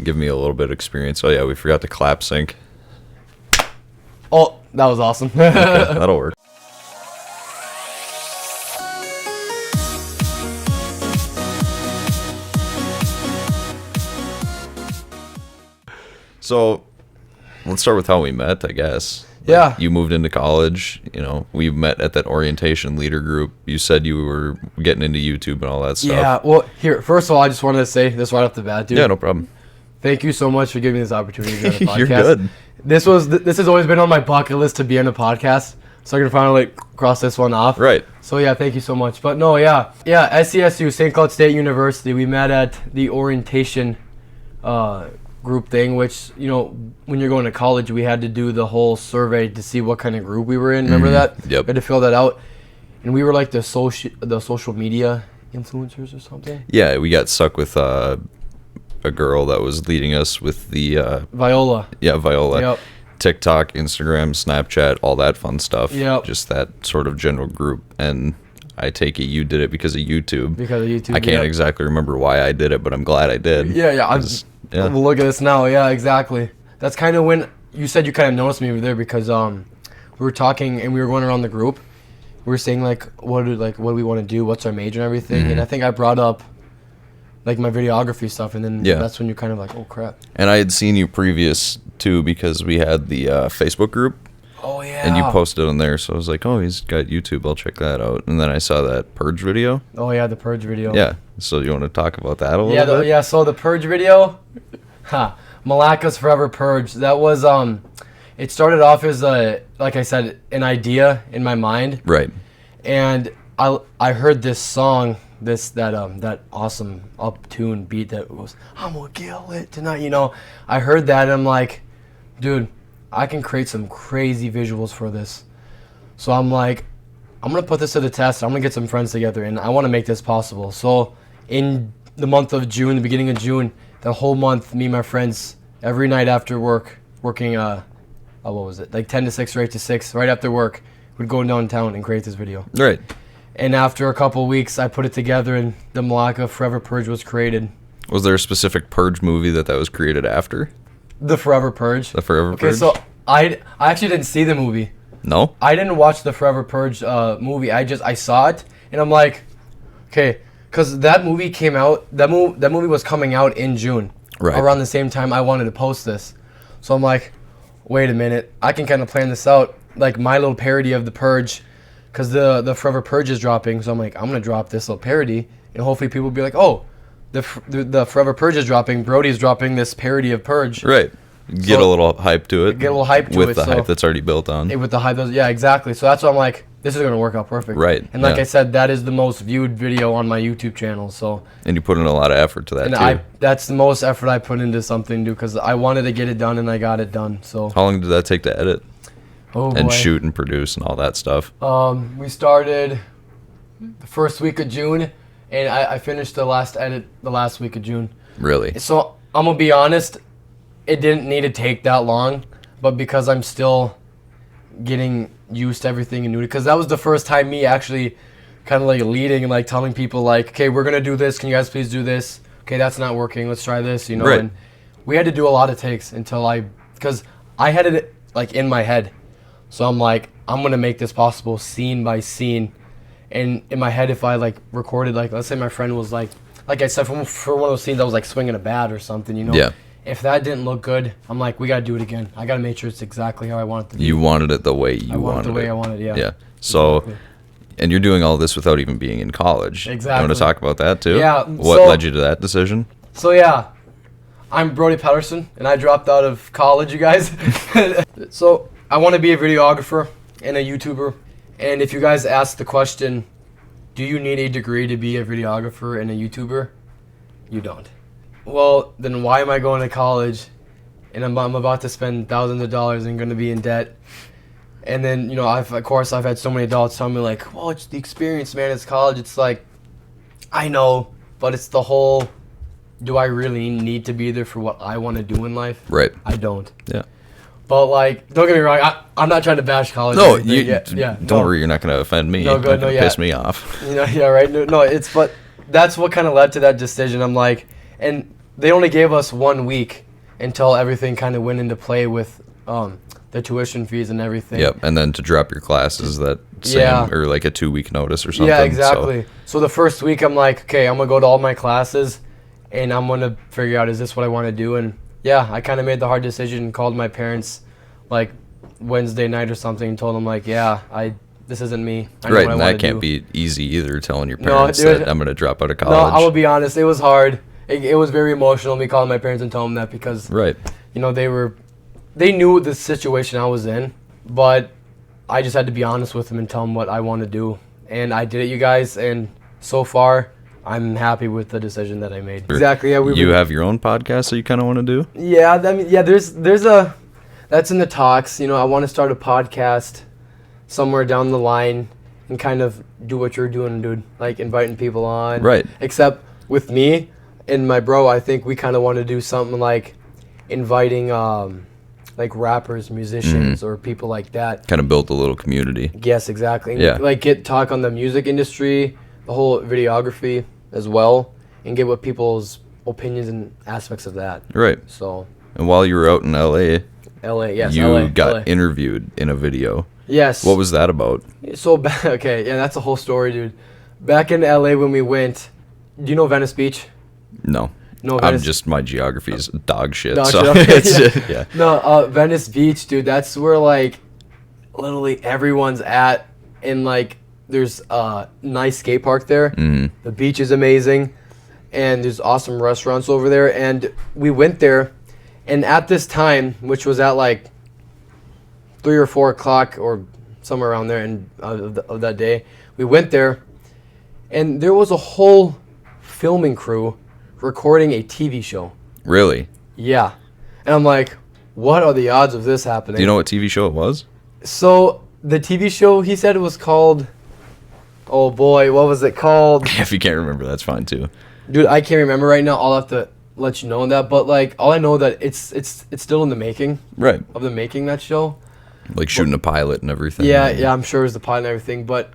give me a little bit of experience. Oh yeah, we forgot to clap sync. Oh, that was awesome. Okay, that'll work. So, let's start with how we met, I guess. Yeah. You moved into college, we met at that orientation leader group. You said you were getting into YouTube and all that stuff. Yeah, well, here, first of all, I just wanted to say this right off the bat, dude. Yeah, no problem. Thank you so much for giving me this opportunity to be on the podcast. You're good. This has always been on my bucket list to be on a podcast, so I can finally cross this one off. Right. So yeah, thank you so much. But no, yeah, SCSU, St. Cloud State University. We met at the orientation group thing, which when you're going to college, we had to do the whole survey to see what kind of group we were in. Remember that? Yep. We had to fill that out, and we were like the social media influencers or something. Yeah, we got stuck with a girl that was leading us with the Viola. Yeah, Viola. Yep. TikTok, Instagram, Snapchat, all that fun stuff. Yep. Just that sort of general group. And I take it you did it because of YouTube. Because of YouTube. I can't exactly remember why I did it, but I'm glad I did. Yeah. Look at this now. Yeah, exactly. That's kind of when you said you kind of noticed me over there because we were talking and we were going around the group. We were saying what do we want to do? What's our major and everything? And I think I brought up my videography stuff, and then that's when you're kind of like, oh crap. And I had seen you previous too because we had the Facebook group. Oh yeah. And you posted on there, so I was like, oh, he's got YouTube. I'll check that out. And then I saw that Purge video. Oh yeah, the Purge video. Yeah. So you want to talk about that a little bit? Yeah. So the Purge video, Milaca's Forever Purge. That was it started off as like I said, an idea in my mind. Right. And I heard this song. That awesome up-tune beat that goes, I'm gonna kill it tonight, I heard that and I'm like, dude, I can create some crazy visuals for this. So I'm like, I'm gonna put this to the test. I'm gonna get some friends together and I want to make this possible. So in the month of June, the beginning of June, the whole month, me and my friends, every night after working what was it, 10 to 6 or 8 to 6, right after work, we'd go downtown and create this video. Right. And after a couple weeks, I put it together, and the Milaca Forever Purge was created. Was there a specific Purge movie that was created after? The Forever Purge. The Forever Purge? Okay, so I actually didn't see the movie. No? I didn't watch the Forever Purge movie. I saw it, and I'm like, okay, because that movie came out, that movie was coming out in June. Right. Around the same time I wanted to post this. So I'm like, wait a minute, I can kind of plan this out, like my little parody of the Purge. Because the Forever Purge is dropping, so I'm like, I'm going to drop this little parody, and hopefully people will be like, oh, the Forever Purge is dropping, Brodey's dropping this parody of Purge. Right. Get a little hype to it. Get a little hype to it. With the hype that's already built on. With the hype, yeah, exactly. So that's why I'm like, this is going to work out perfect. Right. And like I said, that is the most viewed video on my YouTube channel. So. And you put in a lot of effort to that, too. That's the most effort I put into something, dude, because I wanted to get it done, and I got it done. So. How long did that take to edit? Oh, and boy. Shoot and produce and all that stuff. We started the first week of June, and I finished the last edit the last week of June. Really? So I'm gonna be honest, it didn't need to take that long, but because I'm still getting used to everything and new, because that was the first time me actually kind of leading and telling people okay, we're gonna do this. Can you guys please do this? Okay, that's not working. Let's try this. Right. And we had to do a lot of takes because I had it in my head. So I'm like, I'm going to make this possible scene by scene. And in my head, if I recorded, let's say my friend was like I said, for one of those scenes, I was swinging a bat or something, Yeah. If that didn't look good, I'm like, we got to do it again. I got to make sure it's exactly how I want it to be. You wanted it the way you wanted it. I wanted it the way I wanted it, yeah. Yeah. So, exactly. And you're doing all this without even being in college. Exactly. You want to talk about that too? Yeah. What led you to that decision? So, yeah. I'm Brodey Patterson, and I dropped out of college, you guys. So, I want to be a videographer and a YouTuber. And if you guys ask the question, do you need a degree to be a videographer and a YouTuber? You don't. Well, then why am I going to college and I'm about to spend thousands of dollars and going to be in debt? And then, I've had so many adults tell me well, it's the experience, man. It's college. It's I know, but it's the whole, do I really need to be there for what I want to do in life? Right. I don't. Yeah. But don't get me wrong, I'm not trying to bash college. No, don't worry, you're not going to offend me. No, good, piss me off. Yeah, right. No, but that's what kind of led to that decision. I'm like, and they only gave us 1 week until everything kind of went into play with the tuition fees and everything. Yep, and then to drop your classes that same, or like a 2-week notice or something. Yeah, exactly. So the first week I'm like, okay, I'm going to go to all my classes, and I'm going to figure out, is this what I want to do? And yeah, I kind of made the hard decision and called my parents like Wednesday night or something and told them like, yeah, this isn't me. I know Right, what I and wanna that can't do. be easy either, telling your parents dude, that I'm going to drop out of No, college. I will be honest, it was hard. It was very emotional, me calling my parents and telling them that because, Right. you know, they knew the situation I was in, but I just had to be honest with them and tell them what I want to do. And I did it, you guys, and so far, I'm happy with the decision that I made. Exactly, yeah. You have your own podcast that you kind of want to do? Yeah, I mean, yeah, there's that's in the talks. You know, I want to start a podcast somewhere down the line and kind of do what you're doing, dude, like inviting people on. Right. Except with me and my bro, I think we kind of want to do something like inviting like rappers, musicians, or people like that. Kind of build a little community. Yes, exactly. And Yeah. like get talk on the music industry, the whole videography as well, and get what people's opinions and aspects of that. Right. So And while you were out in LA, LA, yes, you LA, got LA. interviewed in a video. Yes. What was that about? So okay, yeah, that's a whole story, dude. Back in LA when we went, do you know Venice Beach? No. No, I'm Venice. just, my geography is dog shit. Dog So shit, okay, it's, yeah. No, Venice Beach, dude. That's where like literally everyone's at, and like there's a nice skate park there. Mhm. The beach is amazing, and there's awesome restaurants over there. And we went there, and at this time, which was at like 3 or 4 o'clock or somewhere around there, and of that day, we went there, and there was a whole filming crew recording a TV show. Really? Yeah. And I'm like, what are the odds of this happening? Do you know what TV show it was? So the TV show, he said it was called, oh boy, what was it called? If you can't remember, that's fine too. Dude, I can't remember right now. I'll have to let you know that. But like, all I know that it's still in the making Right. of the making that show. Like shooting a pilot and everything. Yeah, I'm sure it was the pilot and everything. But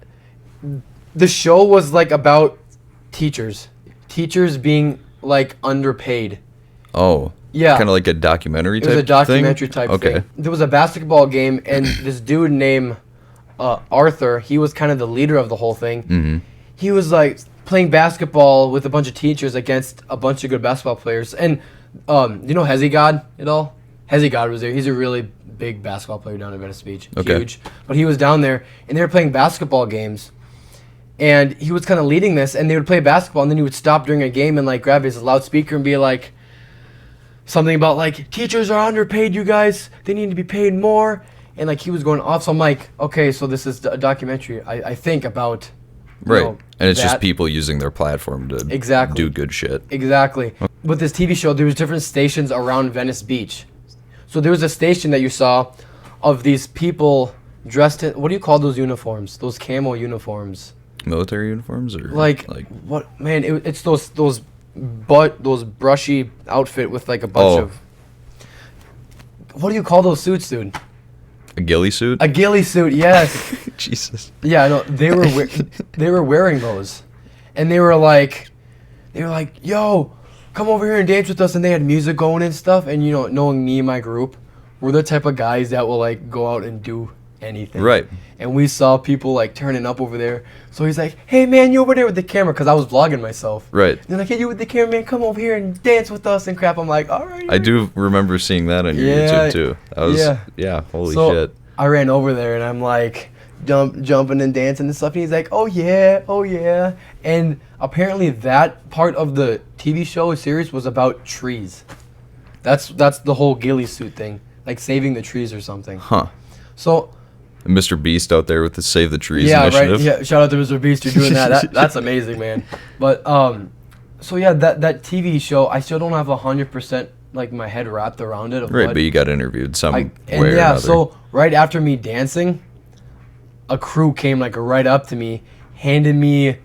the show was like about teachers being like underpaid. Oh. Yeah. Kind of like a documentary type It was a documentary thing? type Okay. thing. There was a basketball game, and this dude named Arthur, he was kind of the leader of the whole thing. Mm-hmm. He was like playing basketball with a bunch of teachers against a bunch of good basketball players. And you know Hezi God at all? Hezi God was there. He's a really big basketball player down in Venice Beach. Okay. Huge. But he was down there, and they were playing basketball games. And he was kind of leading this, and they would play basketball, and then he would stop during a game and like grab his loudspeaker and be like, something about like, teachers are underpaid, you guys. They need to be paid more. And like he was going off. So I'm like, okay, so this is a documentary, I think, about you Right. know, And it's just that. people using their platform to Exactly. do good shit. Exactly. With this TV show, there was different stations around Venice Beach. So there was a station that you saw of these people dressed in, what do you call those uniforms? Those camo uniforms. Military uniforms or Like what, man, it's those brushy outfit with like a bunch of, what do you call those suits, dude? a ghillie suit? A ghillie suit, yes. Jesus. Yeah, I know. They were wearing those, and they were like, yo, come over here and dance with us. And they had music going and stuff. And you know, knowing me and my group, we're the type of guys that will like go out and do anything. Right. And we saw people like turning up over there. So he's like, hey man, you over there with the camera, because I was vlogging myself. Right. And they're like, hey, you with the camera, man, come over here and dance with us and crap. I'm like, all right. I do remember seeing that on your Yeah, YouTube too. That was yeah. Holy So, shit. I ran over there and I'm like jumping and dancing and stuff. And he's like, oh yeah. And apparently that part of the TV show series was about trees. That's the whole ghillie suit thing, like saving the trees or something. Huh. So And Mr. Beast out there with the Save the Trees yeah, initiative. right. Yeah, shout out to Mr. Beast. You're doing that. That's amazing, man. But so yeah, that TV show, I still don't have 100% like my head wrapped around it. Of Right, what, but you got interviewed some way and or yeah, another. so right after me dancing, a crew came like right up to me, handed me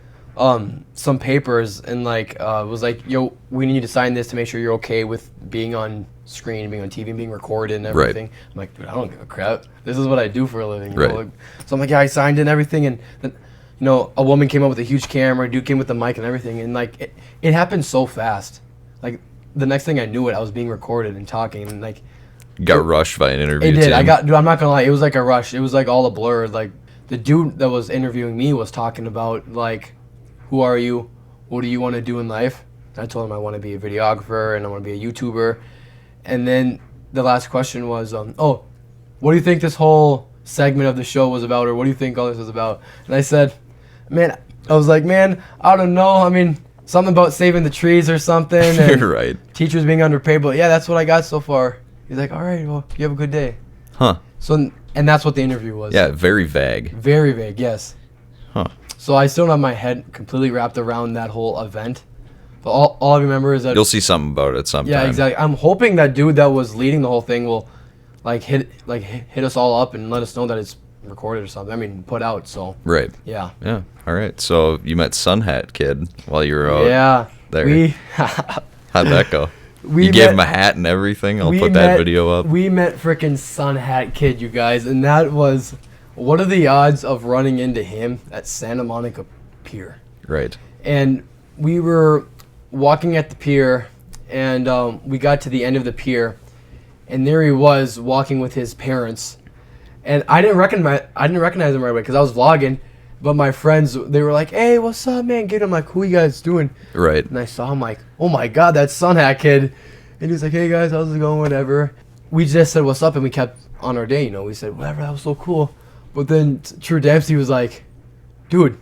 some papers, and like was like, yo, we need you to sign this to make sure you're okay with being on screen, being on TV, and being recorded and Right. everything. I'm like, dude, I don't give a crap. This is what I do for a living. You Right. know? Like, so I'm like, yeah, I signed in everything, and then, you know, a woman came up with a huge camera, a dude came with the mic and everything, and like it happened so fast. Like the next thing I knew it, I was being recorded and talking, and like Got rushed by an interview. it did. team. Dude, I'm not gonna lie, it was like a rush. It was like all a blur. Like the dude that was interviewing me was talking about like, who are you? What do you want to do in life? I told him I want to be a videographer and I want to be a YouTuber. And then the last question was, oh, what do you think this whole segment of the show was about, or what do you think all this was about? And I said, I was like, I don't know. I mean, something about saving the trees or something. And You're right. teachers being underpaid, but yeah, that's what I got so far. He's like, all right, well, you have a good day. Huh. So, and that's what the interview was. Yeah, very vague. Very vague, yes. Huh. So I still don't have my head completely wrapped around that whole event. But all I remember is that... You'll see something about it sometime. Yeah, exactly. I'm hoping that dude that was leading the whole thing will hit us all up and let us know that it's recorded or something. I mean, put out, so... Right. Yeah. Yeah. All right. So you met Sunhat Kid while you were out there. How'd that go? You gave him a hat and everything. I'll put that video up. We met frickin' Sunhat Kid, you guys, and that was... What are the odds of running into him at Santa Monica Pier? Right. And we were walking at the pier, and we got to the end of the pier, and there he was walking with his parents. And I didn't recognize him right away because I was vlogging, but my friends, they were like, "Hey, what's up, man?" I'm like, "Who you guys doing?" Right. And I saw him like, "Oh my God, that's Sunhat Kid." And he was like, "Hey guys, how's it going? Whatever." We just said, "What's up?" and we kept on our day. We said, "Whatever, that was so cool." But then True Dempsey was like, "Dude,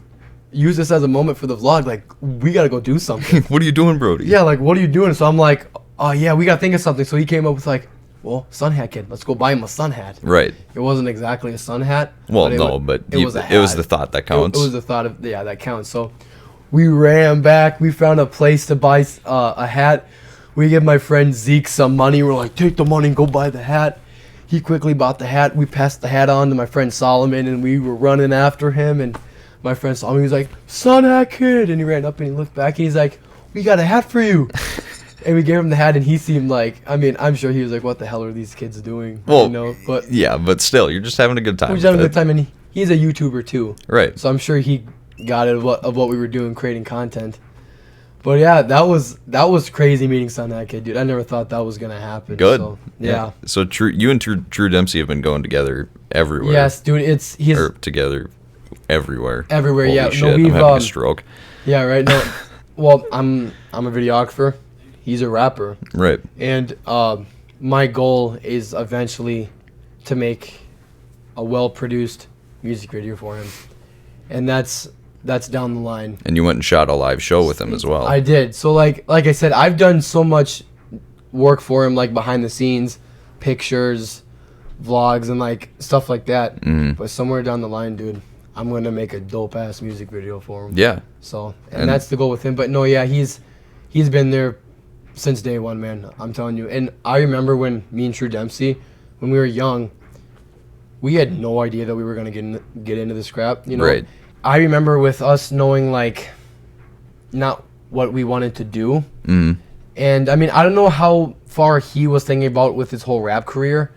use this as a moment for the vlog. Like, we gotta go do something." What are you doing, Brodey? Yeah, like, what are you doing? So I'm like, "Oh yeah, we gotta think of something." So he came up with like, "Well, Sunhat Kid, let's go buy him a sun hat." Right. It wasn't exactly a sun hat. Well, but it was the thought that counts. It was the thought of that counts. So we ran back. We found a place to buy a hat. We give my friend Zeke some money. We're like, "Take the money and go buy the hat." He quickly bought the hat. We passed the hat on to my friend Solomon, and we were running after him. And my friend Solomon was like, "Sunhat Kid," and he ran up and he looked back and he's like, "We got a hat for you." And we gave him the hat, and he seemed like, I mean, I'm sure he was like, "What the hell are these kids doing?" Well, but yeah, but still, you're just having a good time. we're just having a good time, and he's a YouTuber too, right? So I'm sure he got it of what we were doing, creating content. But yeah, that was crazy meeting Sunhat Kid, dude. I never thought that was gonna happen. Good. So, yeah. So you and True Dempsey have been going together everywhere. Yes, dude. He's together everywhere. Everywhere. Holy yeah. Shit, No, I'm having a stroke. Yeah. Right. No. Well, I'm a videographer. He's a rapper. Right. And my goal is eventually to make a well-produced music video for him, and that's down the line. And you went and shot a live show with him as well. I did. So like I said, I've done so much work for him, like behind the scenes, pictures, vlogs, and like stuff like that. Mm-hmm. But somewhere down the line, dude, I'm gonna make a dope ass music video for him. Yeah. So and that's the goal with him. But no, yeah, he's been there since day one, man. I'm telling you. And I remember when me and True Dempsey, when we were young, we had no idea that we were gonna get into this crap. Right. I remember with us knowing like not what we wanted to do. Mm-hmm. And I mean, I don't know how far he was thinking about with his whole rap career,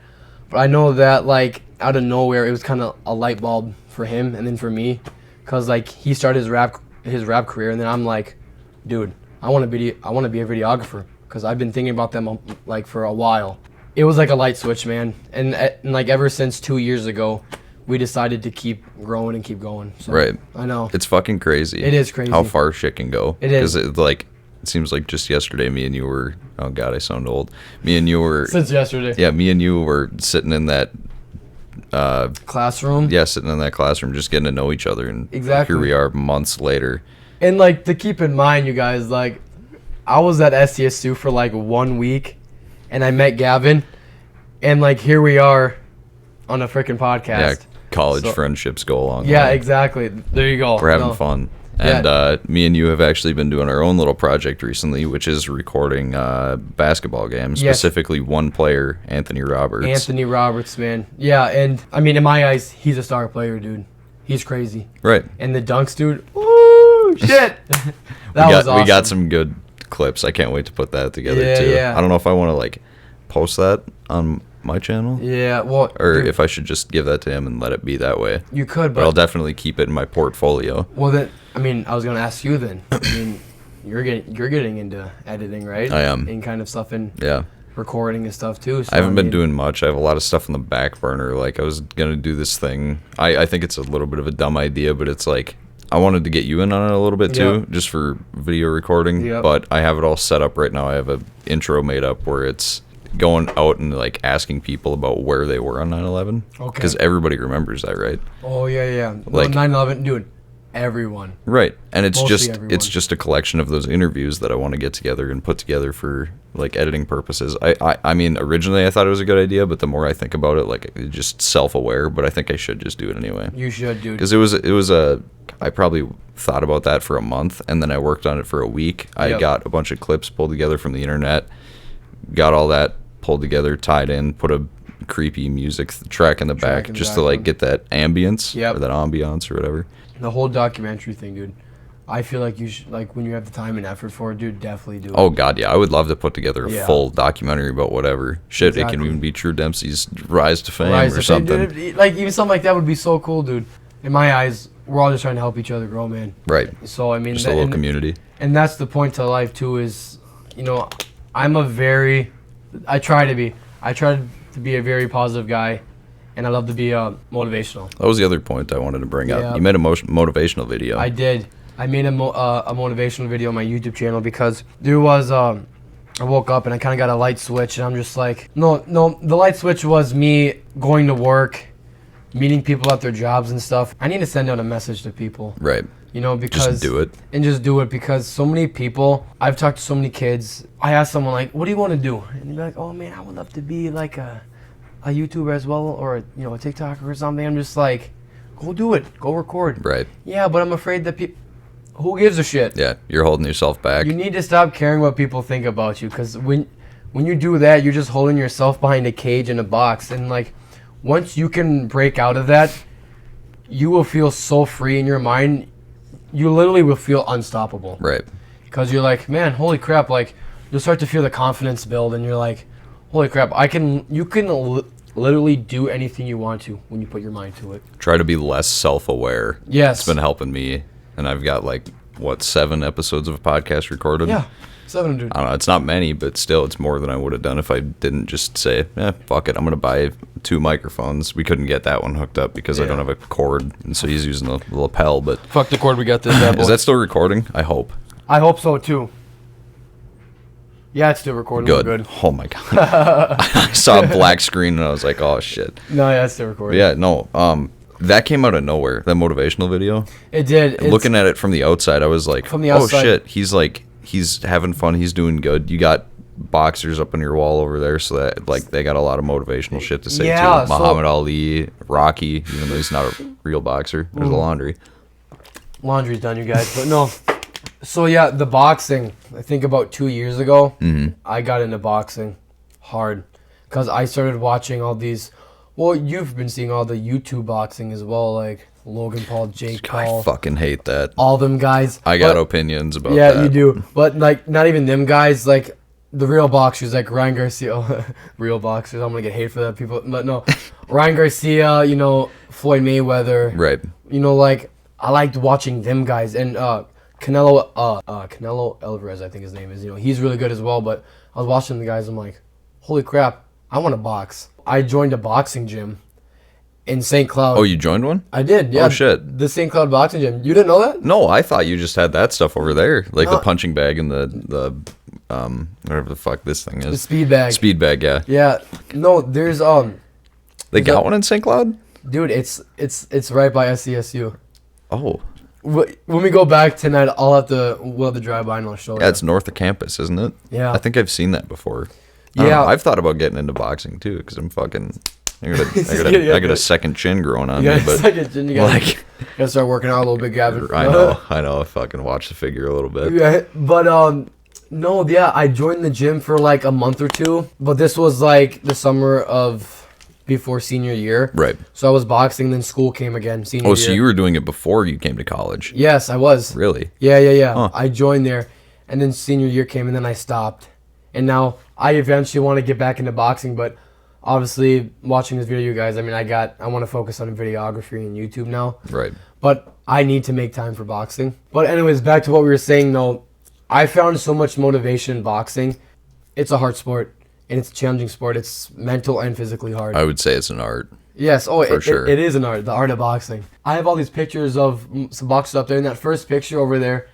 but I know that like out of nowhere it was kind of a light bulb for him and then for me, cuz like he started his rap career, and then I'm like, dude, I want to be a videographer cuz I've been thinking about them like for a while. It was like a light switch, man. And like ever since 2 years ago, we decided to keep growing and keep going. So, right. I know. It's fucking crazy. It is crazy. How far shit can go. It is. Because it seems like just yesterday me and you were, oh God, I sound old. Me and you were. Since yesterday. Yeah, me and you were sitting in that. Classroom? Yeah, sitting in that classroom just getting to know each other. And exactly. Here we are months later. And like to keep in mind, you guys, like I was at SCSU for like 1 week and I met Gavin, and like here we are on a freaking podcast. Yeah. College friendships go along. Yeah, exactly. There you go. We're having fun. And me and you have actually been doing our own little project recently, which is recording basketball games, specifically one player, Anthony Roberts. Anthony Roberts, man. Yeah, and I mean, in my eyes, he's a star player, dude. He's crazy. Right. And the dunks, dude. Woo! Shit. That was awesome. We got some good clips. I can't wait to put that together, too. Yeah. I don't know if I want to, like, post that on my channel. Yeah, well, or if I should just give that to him and let it be that way. You could, but I'll definitely keep it in my portfolio. Well, then, I mean, I was gonna ask you then. I mean, you're getting into editing, right? I am. And kind of stuff in Yeah. recording and stuff too. So, I haven't been doing much. I have a lot of stuff on the back burner. Like, I was gonna do this thing. I think it's a little bit of a dumb idea, but it's like I wanted to get you in on it a little bit too, just for video recording. Yep. But I have it all set up right now. I have an intro made up where it's going out and like asking people about where they were on 9/11. Okay. Because everybody remembers that, right? Oh yeah. Like 9/11, dude. Everyone. Right. And it's Mostly just everyone. it's just a collection of those interviews that I want to get together and put together for like editing purposes. I mean, originally I thought it was a good idea, but the more I think about it, like, it's just self-aware, but I think I should just do it anyway. You should, dude. Because I probably thought about that for a month, and then I worked on it for a week. I got a bunch of clips pulled together from the internet, got all that pulled together, tied in, put a creepy music track in the back just to like get that ambience or that ambiance or whatever. The whole documentary thing, dude. I feel like you should, like, when you have the time and effort for it, dude, definitely do it. Oh god, yeah, I would love to put together a full documentary about whatever. Shit, Exactly. it can even be True Dempsey's rise to fame or something. Dude, like, even something like that would be so cool, dude. In my eyes, we're all just trying to help each other grow, man. Right. So I mean, Just a little community. And that's the point to life too. Is, you know, I try to be a very positive guy, and I love to be motivational. That was the other point I wanted to bring up. Yeah. You made a motivational video. I did. I made a motivational video on my YouTube channel because there was I woke up and I kind of got a light switch, and I'm just like, no, the light switch was me going to work, meeting people at their jobs and stuff. I need to send out a message to people. Right. You know, because just do it. And just do it, because so many people, I've talked to so many kids. I asked someone like, what do you want to do? And they'd be like, oh man, I would love to be like a YouTuber as well, or a TikToker or something. I'm just like, go do it. Go record. Right. Yeah, but I'm afraid that people, who gives a shit? Yeah, you're holding yourself back. You need to stop caring what people think about you, because when you do that, you're just holding yourself behind a cage in a box. And like, once you can break out of that, you will feel so free in your mind. You literally will feel unstoppable. Right. Because you're like, man, holy crap, like, you'll start to feel the confidence build, and you're like, holy crap, you can literally do anything you want to when you put your mind to it. Try to be less self-aware. Yes. It's been helping me, and I've got like, 7 episodes of a podcast recorded? Yeah, 7, dude. I don't know, it's not many, but still, it's more than I would have done if I didn't just say, fuck it, I'm going to buy 2 microphones. We couldn't get that one hooked up because I don't have a cord, and so he's using the lapel, but... Fuck the cord, we got this bad boy. Is that still recording? I hope. I hope so, too. Yeah, it's still recording. Good. Oh, my God. I saw a black screen, and I was like, oh, shit. No, yeah, it's still recording. Yeah, no, that came out of nowhere, that motivational video. It did. Looking at it from the outside, I was like, from the outside, oh, shit, he's having fun, he's doing good. You got boxers up on your wall over there, so that like they got a lot of motivational shit to say too. Muhammad Ali, Rocky, even though he's not a real boxer. There's the laundry. Laundry's done, you guys. But no. So yeah, the boxing. I think about 2 years ago, I got into boxing hard because I started watching all these. Well, you've been seeing all the YouTube boxing as well, like Logan Paul, Jake Paul. I fucking hate that. All them guys. I got opinions about that. Yeah, you do. But like, not even them guys. Like the real boxers, like Ryan Garcia. Real boxers. I'm gonna get hate for that, people. But no, Ryan Garcia. Floyd Mayweather. Right. Like I liked watching them guys, and Canelo Alvarez, I think his name is. He's really good as well. But I was watching the guys. I'm like, holy crap, I want to box. I joined a boxing gym in St. Cloud. Oh, you joined one? I did, yeah. Oh, shit. The St. Cloud boxing gym. You didn't know that? No, I thought you just had that stuff over there. Like the punching bag and the whatever the fuck this thing is. The speed bag. Speed bag, yeah. Yeah. No, there's They got one in St. Cloud? Dude, it's right by SCSU. Oh. When we go back tonight, we'll have to drive by and I'll show you. Yeah, it's north of campus, isn't it? Yeah. I think I've seen that before. Yeah. I've thought about getting into boxing too, because I'm fucking. I got a second chin growing on me, but you gotta start working out a little bit, Gavin. I know. I fucking watch the figure a little bit. Yeah, but no, yeah, I joined the gym for like a month or two, but this was like the summer of before senior year. Right. So I was boxing, then school came again, senior year. Oh, so you were doing it before you came to college? Yes, I was. Really? Yeah. Huh. I joined there, and then senior year came, and then I stopped. And now I eventually want to get back into boxing, but obviously watching this video, you guys, I want to focus on videography and YouTube now. Right. But I need to make time for boxing. But anyways, back to what we were saying though, I found so much motivation in boxing. It's a hard sport, and it's a challenging sport. It's mental and physically hard. I would say it's an art. Yes, for sure. It is an art, the art of boxing. I have all these pictures of some boxers up there, and that first picture over there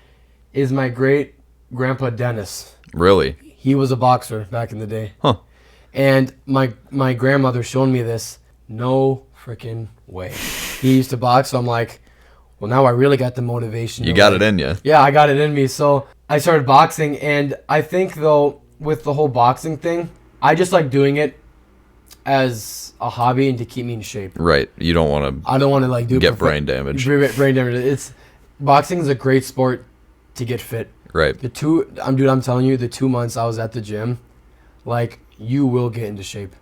is my great-grandpa Dennis. Really? He was a boxer back in the day. Huh. And my grandmother showed me this. No freaking way. He used to box, so I'm like, well, now I really got the motivation. You got it in you. Yeah, I got it in me. So I started boxing, and I think, though, with the whole boxing thing, I just like doing it as a hobby and to keep me in shape. Right. You don't want to. I don't want to like do get brain damage. Brain damage. Boxing is a great sport to get fit. Right. I'm telling you, the 2 months I was at the gym, like, you will get into shape.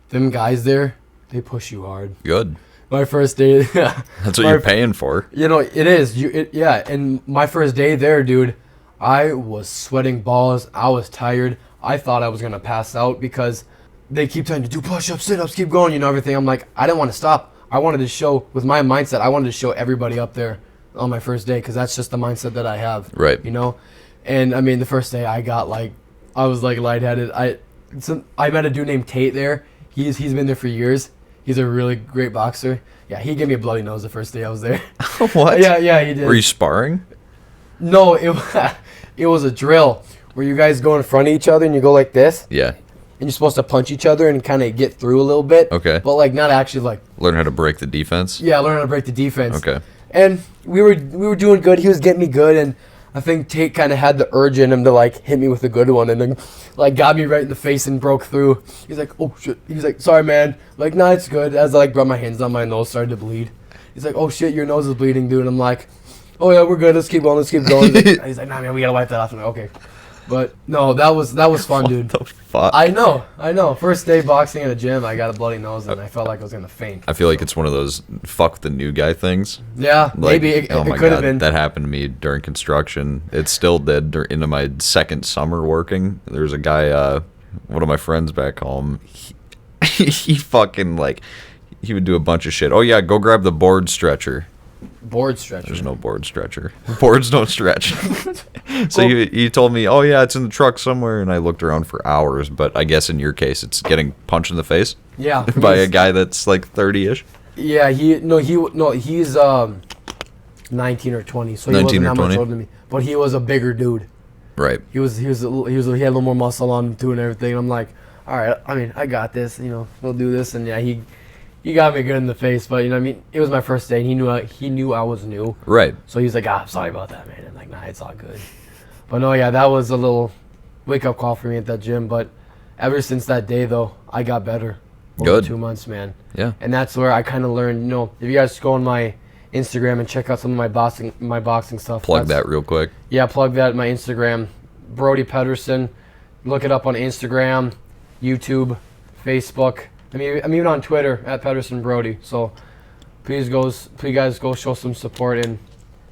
Them guys there, they push you hard. Good. My first day. That's what you're paying for. You know, it is. Yeah. And my first day there, dude, I was sweating balls. I was tired. I thought I was gonna pass out because they keep telling you do push-ups, sit-ups, keep going, you know, everything. I'm like, I didn't want to stop. I wanted to show, with my mindset, I wanted to show everybody up there on my first day because that's just the mindset that I have. Right. You know? And, I mean, the first day I was lightheaded. I met a dude named Tate there. He's been there for years. He's a really great boxer. Yeah, he gave me a bloody nose the first day I was there. What? Yeah, he did. Were you sparring? No, it was a drill where you guys go in front of each other and you go like this. Yeah. And you're supposed to punch each other and kind of get through a little bit. Okay. But, like, not actually, like... Learn how to break the defense? Yeah, learn how to break the defense. Okay. And we were doing good. He was getting me good, and I think Tate kind of had the urge in him to, like, hit me with a good one, and then, like, got me right in the face and broke through. He's like, oh, shit. He's like, sorry, man. Like, nah, it's good. As I, like, brought my hands down, my nose started to bleed. He's like, oh, shit, your nose is bleeding, dude. And I'm like, oh, yeah, we're good. Let's keep going. He's like, nah, man, we got to wipe that off. I'm like, okay. But, no, that was fun, dude. What the fuck? I know. First day boxing in the gym, I got a bloody nose, and I felt like I was going to faint. I feel like it's one of those fuck the new guy things. Yeah, Like, maybe. It oh my could have God, been. that happened to me during construction. It still did into my second summer working. There's a guy, one of my friends back home, he fucking, like, he would do a bunch of shit. Oh, yeah, go grab the board stretcher. Board stretcher. There's no board stretcher. Boards don't stretch. So he told me, oh, yeah, it's in the truck somewhere. And I looked around for hours. But I guess in your case, it's getting punched in the face. Yeah. By a guy that's like 30-ish. Yeah, he's 19 or 20. So he wasn't that much older than me. But he was a bigger dude. Right. He had a little more muscle on him too and everything. I'm like, all right, I mean, I got this. You know, we'll do this. And yeah, he got me good in the face, but you know what I mean? It was my first day, and he knew I was new. Right. So he's like, I'm sorry about that, man. I'm like, nah, it's all good. But no, yeah, that was a little wake-up call for me at that gym. But ever since that day, though, I got better. Over 2 months, man. Yeah. And that's where I kind of learned, you know, if you guys go on my Instagram and check out some of my boxing stuff. Plug that real quick. Yeah, plug that, my Instagram. Brodey Pedersen. Look it up on Instagram, YouTube, Facebook. I mean, I'm even on Twitter at Pedersen Brodey. So please guys go show some support, and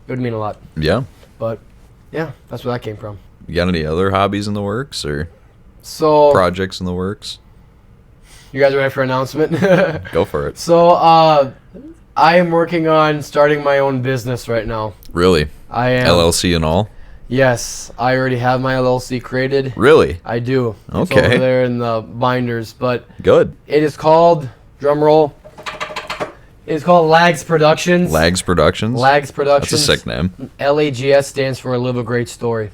it would mean a lot. Yeah. But yeah, that's where that came from. You got any other hobbies in the works or projects in the works? You guys ready for an announcement? Go for it. So I am working on starting my own business right now. Really? I am. LLC and all? Yes, I already have my LLC created. Really? I do. It's Okay. over there in the binders, but good. It is called, drum roll, it is called Lags Productions. Lags Productions? Lags Productions. That's a sick name. LAGS stands for Live a Great Story.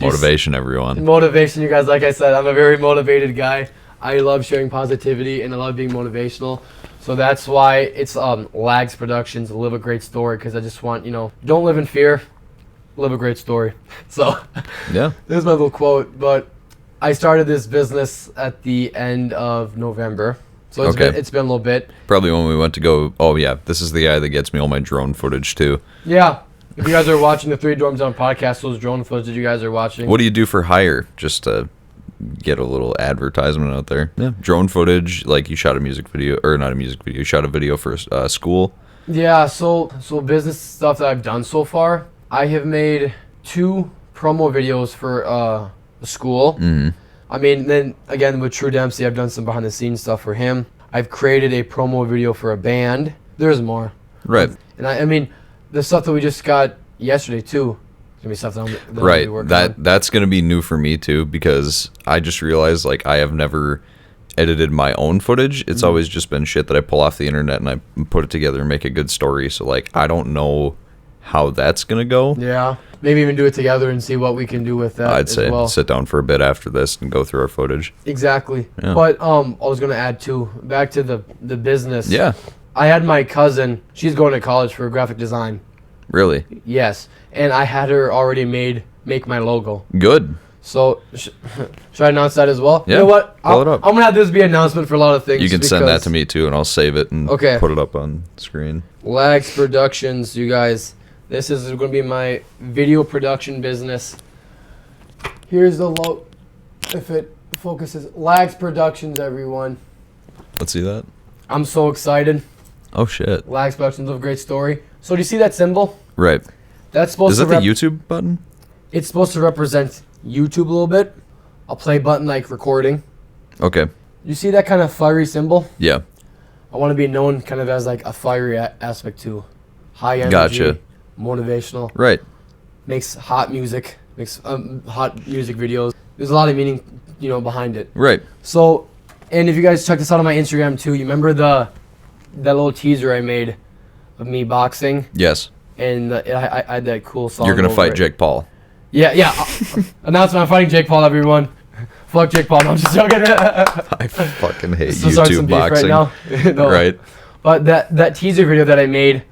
Motivation, everyone. Motivation, you guys. Like I said, I'm a very motivated guy. I love sharing positivity, and I love being motivational. So that's why it's Lags Productions, Live a Great Story, because I just want, you know, don't live in fear. Live a great story. So yeah, this is my little quote. But I started this business at the end of November, so it's been a little bit. Probably when we went to go. Oh yeah, this is the guy that gets me all my drone footage too. Yeah, if you guys are watching the 3 Dorms Down podcast, those drone footage that you guys are watching. What do you do for hire? Just to get a little advertisement out there. Yeah, drone footage. Like you shot a music video, or not a music video. You shot a video for school. Yeah. So business stuff that I've done so far. I have made 2 promo videos for the school. Mm-hmm. I mean, then again with True Dempsey, I've done some behind the scenes stuff for him. I've created a promo video for a band. There's more. Right. And I mean, the stuff that we just got yesterday too. gonna be stuff that I'm gonna Right. be working on. That's gonna be new for me too, because I just realized like I have never edited my own footage. It's always just been shit that I pull off the internet and I put it together and make a good story. So like I don't know how that's gonna go. Yeah, maybe even do it together and see what we can do with that. I'd say as well. sit down for a bit after this and go through our footage. Exactly. Yeah. But I was gonna add too, back to the business. Yeah. I had my cousin. She's going to college for graphic design. Really? Yes, and I had her already make my logo. Good. So should I announce that as well? Yeah. You know what? Pull it up. I'm gonna have this be an announcement for a lot of things. You can send that to me too, and I'll save it and Okay. put it up on screen. Lags Productions, you guys. This is going to be my video production business. Here's the logo. If it focuses, Lags Productions, everyone. Let's see that. I'm so excited. Oh shit. Lags Productions, Live a Great Story. So do you see that symbol? Right. That's supposed Is to that the YouTube button? It's supposed to represent YouTube a little bit. A play button like recording. Okay. You see that kind of fiery symbol? Yeah. I want to be known kind of as like a fiery aspect too. High energy. Gotcha. Motivational. Right. Makes hot music. Makes hot music videos. There's a lot of meaning, behind it. Right. So, and if you guys check this out on my Instagram too, you remember that little teaser I made of me boxing, Yes. and I had that cool song. You're gonna over fight it. Jake Paul. Yeah. Announcement: I'm fighting Jake Paul. Everyone, fuck Jake Paul. No, I'm just joking. I fucking hate So start some YouTube beef boxing. right now. No. Right. But that teaser video that I made,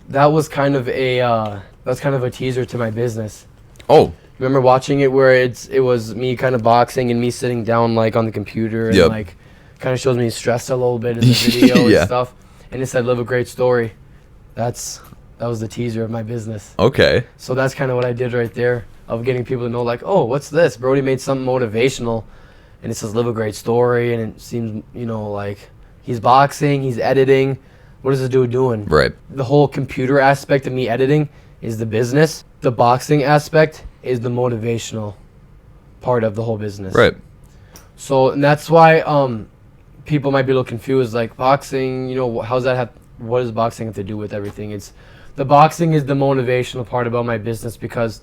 that was kind of a teaser to my business. Oh. Remember watching it where it was me kind of boxing and me sitting down like on the computer and Yep. like kind of shows me stressed a little bit in the video Yeah. and stuff. And it said "Live a Great Story." That was the teaser of my business. Okay. So that's kind of what I did right there, of getting people to know like, oh, what's this? Brodey made something motivational, and it says "Live a Great Story," and it seems like he's boxing, he's editing. What is this dude doing? Right. The whole computer aspect of me editing is the business. The boxing aspect is the motivational part of the whole business. Right. So, and that's why people might be a little confused, like boxing, how's that have, what does boxing have to do with everything? The boxing is the motivational part about my business, because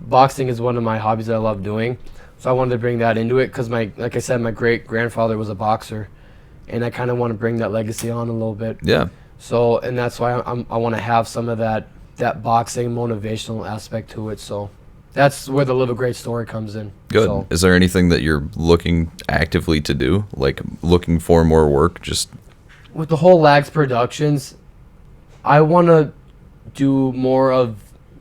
boxing is one of my hobbies that I love doing. So I wanted to bring that into it because like I said, my great grandfather was a boxer, and I kind of want to bring that legacy on a little bit. Yeah. So, and that's why I want to have some of that boxing motivational aspect to it. So that's where the Live a Great Story comes in. Good. So, Is there anything that you're looking actively to do? Like looking for more work? Just with the whole Lags Productions, I want to do more of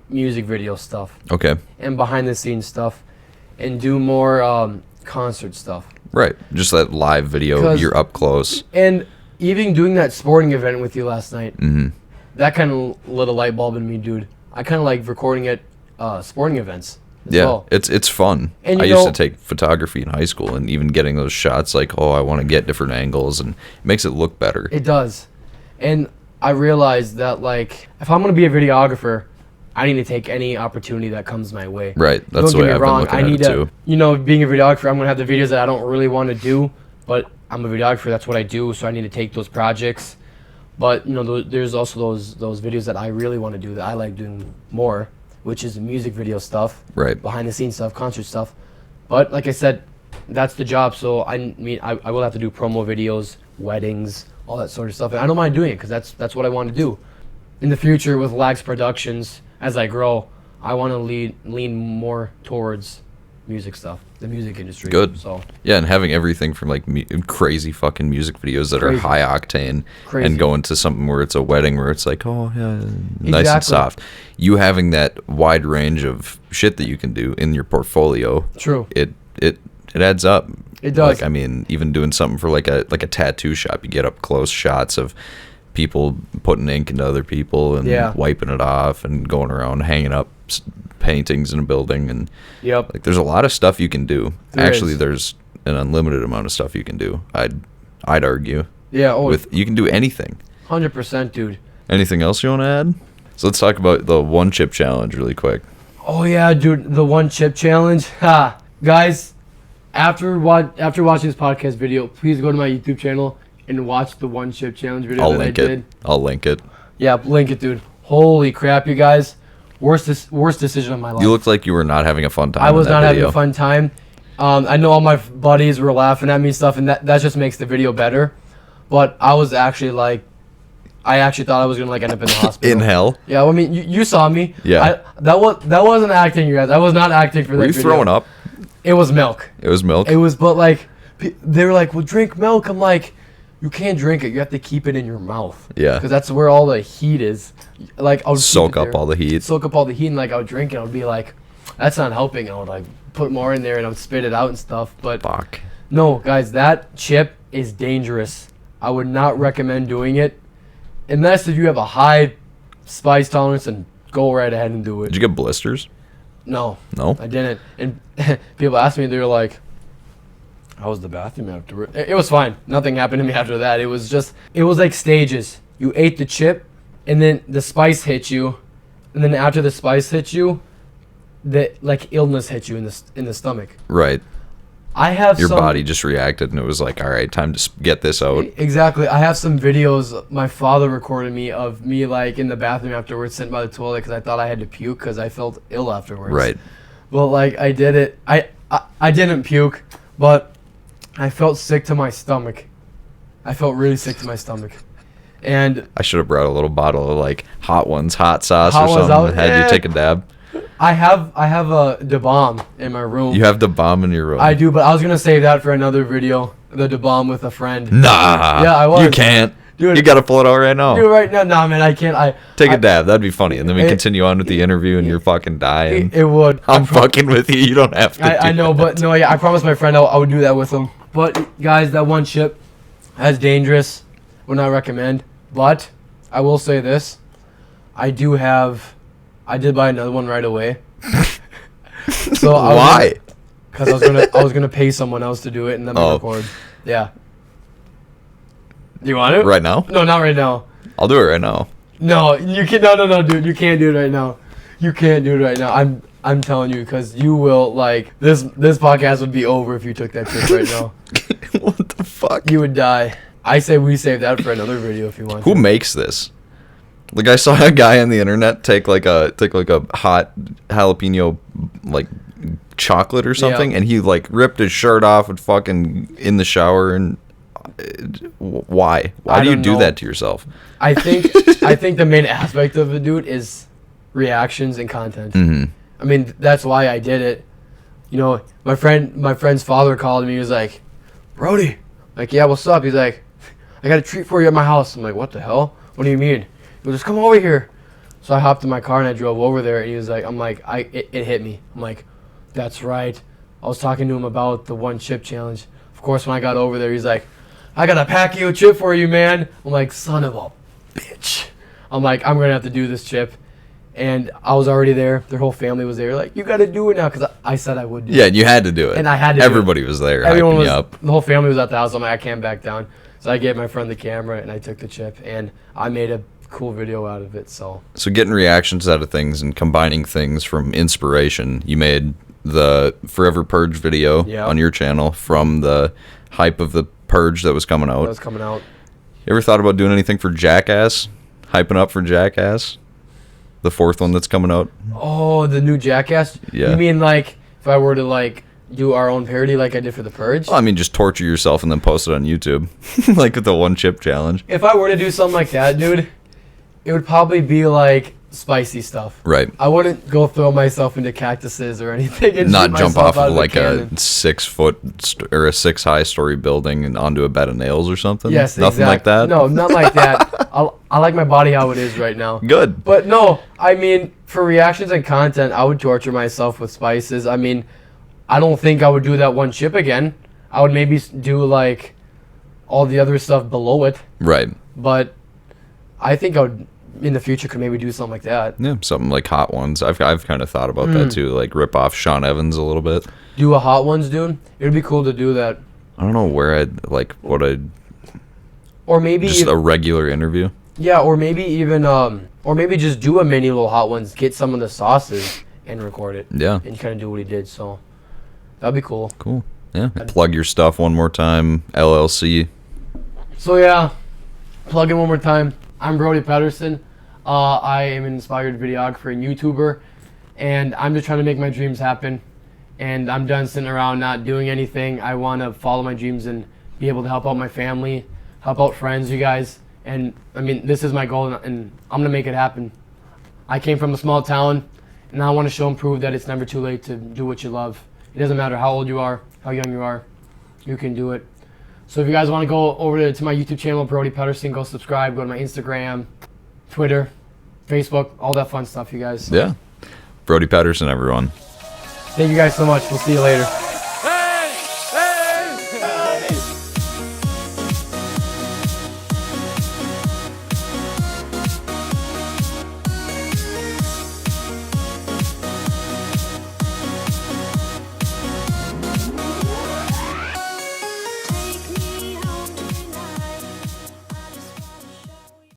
music video stuff okay. and behind the scenes stuff, and do more concert stuff. Right. Just that live video. 'Cause- You're up close. And even doing that sporting event with you last night, Mm-hmm. that kind of lit a light bulb in me, dude. I kind of like recording at sporting events as Yeah. well. It's fun. And I you used know- to take photography in high school, and even getting those shots, like, oh, I want to get different angles, and it makes it look better. It does. And I realized that, like, if I'm going to be a videographer, I need to take any opportunity that comes my way. Right. That's the Don't way get me I've wrong. been I looking need at it to, too. being a videographer, I'm going to have the videos that I don't really want to do, but I'm a videographer. That's what I do. So I need to take those projects. But, there's also those videos that I really want to do that I like doing more, which is music video stuff, Right. behind the scenes stuff, concert stuff. But like I said, that's the job. So I will have to do promo videos, weddings, all that sort of stuff. And I don't mind doing it because that's what I want to do. In the future with Lags Productions, as I grow, I want to lean more towards music stuff, the music industry. Good. So Yeah, and having everything from like crazy fucking music videos that Crazy. are high octane, Crazy. and going to something where it's a wedding where it's like, oh yeah, nice and Exactly. soft. You having that wide range of shit that you can do in your portfolio, true. it adds up. It does. Like, I mean, even doing something for like a tattoo shop, you get up close shots of people putting ink into other people and Yeah. wiping it off and going around hanging up paintings in a building, and Yep. like there's a lot of stuff you can do. There Actually, is. there's an unlimited amount of stuff you can do. I'd argue Yeah. Oh, with you can do anything. 100%, dude. Anything else you want to add? So let's talk about the one chip challenge really quick. Oh yeah, dude, the one chip challenge. Ha, guys, after watching this podcast video, please go to my YouTube channel and watch the one chip challenge video I'll that link I it. did. I'll link it. Yeah, link it, dude. Holy crap, you guys. Worst decision of my life. You looked like you were not having a fun time. I was in that not video. having a fun time. I know all my buddies were laughing at me and stuff, and that just makes the video better. But I was actually like, I actually thought I was gonna like end up in the hospital. In hell? Yeah, I mean, you saw me. Yeah. That wasn't acting, you guys. I was not acting for that. Were you video. throwing up? It was milk. It was milk? It was, but like, they were like, well, drink milk. I'm like, you can't drink it. You have to keep it in your mouth. Yeah. Because that's where all the heat is. Like, I would Soak up all the heat. Soak up all the heat, and like, I would drink it. I would be like, that's not helping. I would like put more in there, and I would spit it out and stuff. But Fuck. no, guys, that chip is dangerous. I would not recommend doing it. Unless if you have a high spice tolerance, and go right ahead and do it. Did you get blisters? No. No? I didn't. And people asked me, they were like, how was the bathroom afterward? It was fine. Nothing happened to me after that. It was like stages. You ate the chip, and then the spice hit you, and then after the spice hit you, the like illness hit you in the stomach. Right. I have Your body just reacted, and it was like, all right, time to get this out. Exactly. I have some videos my father recorded me of me like in the bathroom afterwards, sitting by the toilet because I thought I had to puke because I felt ill afterwards. Right. Well, like I did it. I didn't puke, but I felt sick to my stomach. I felt really sick to my stomach, and I should have brought a little bottle of like hot sauce Hot or Ones something. out- And had you take a dab. I have a Da Bomb in my room. You have the bomb in your room. I do, but I was gonna save that for another video. The Da Bomb with a friend. Nah. Yeah, I was. You can't. Dude, You gotta pull it out right now. Dude, right now, nah, man, I can't. Take a dab. That'd be funny. And then we It- continue on with the interview, and you're fucking dying. It would. I'm fucking with you. You don't have to. I know, but no, yeah, I promised my friend I would do that with him. But guys, that one chip, that's dangerous. Would not recommend. But I will say this: I did buy another one right away. So Why? Because I was gonna pay someone else to do it and then record. Yeah. You want it? Right now? No, not right now. I'll do it right now. No, you can. No, dude, you can't do it right now. You can't do it right now. I'm telling you, because you will like this podcast would be over if you took that trip right now. What the fuck? You would die. I say we save that for another video if you want. Who makes this? Like, I saw a guy on the internet take like a hot jalapeno like chocolate or something, and he like ripped his shirt off and fucking in the shower. And why do you do that to yourself? I think the main aspect of it, dude, is reactions and content. Mm-hmm. I mean, that's why I did it. You know, my friend's father called me. He was like, Brodey. Like, yeah, what's up? He's like, I got a treat for you at my house. I'm like, what the hell? What do you mean? He goes, just come over here. So I hopped in my car and I drove over there. And he was like, it hit me. I'm like, that's right. I was talking to him about the one chip challenge. Of course, when I got over there, he's like, I got a pack-o chip for you, man. I'm like, son of a bitch. I'm like, I'm going to have to do this chip. And I was already there. Their whole family was there. Like, you got to do it now. Because I said I would do it. Yeah, you had to do it. And I had to Everybody was there Everyone hyping was, you up. the whole family was at the house. I'm like, I can't back down. So I gave my friend the camera, and I took the chip. And I made a cool video out of it. So getting reactions out of things and combining things from inspiration. You made the Forever Purge video on your channel from the hype of the Purge that was coming out. You ever thought about doing anything for Jackass? Hyping up for Jackass? The fourth one that's coming out? Oh, the new Jackass? Yeah. You mean like if I were to like do our own parody like I did for the Purge? Well, I mean, just torture yourself and then post it on YouTube. Like with the one chip challenge. If I were to do something like that, dude, it would probably be like spicy stuff. Right. I wouldn't go throw myself into cactuses or anything and not shoot jump myself off out of like the a 6 foot or a 6 high story building and onto a bed of nails or something. Yes, nothing like that. No, not like that. I like my body how it is right now. Good. But no, I mean, for reactions and content, I would torture myself with spices. I mean, I don't think I would do that one chip again. I would maybe do like all the other stuff below it. Right. But I think I would in the future could maybe do something like that. Yeah, something like Hot Ones. I've kind of thought about that too, like rip off Sean Evans a little bit. Do a Hot Ones, dude. It would be cool to do that. I don't know where I'd like what I'd. Or maybe just a regular interview. Yeah, or maybe even or maybe just do a mini little Hot Ones, get some of the sauces and record it. Yeah. And kind of do what he did. So that'd be cool. Cool. Yeah. Plug your stuff one more time. LLC. So yeah, plug in one more time. I'm Brodey Patterson. I am an inspired videographer and YouTuber, and I'm just trying to make my dreams happen. And I'm done sitting around not doing anything. I want to follow my dreams and be able to help out my family, help out friends, you guys. And I mean, this is my goal, and I'm gonna make it happen. I came from a small town, and I want to show and prove that it's never too late to do what you love. It doesn't matter how old you are, how young you are, you can do it. So if you guys want to go over to my YouTube channel, Brodey Patterson, go subscribe, go to my Instagram, Twitter, Facebook, all that fun stuff, you guys. Yeah. Brodey Patterson, everyone. Thank you guys so much. We'll see you later.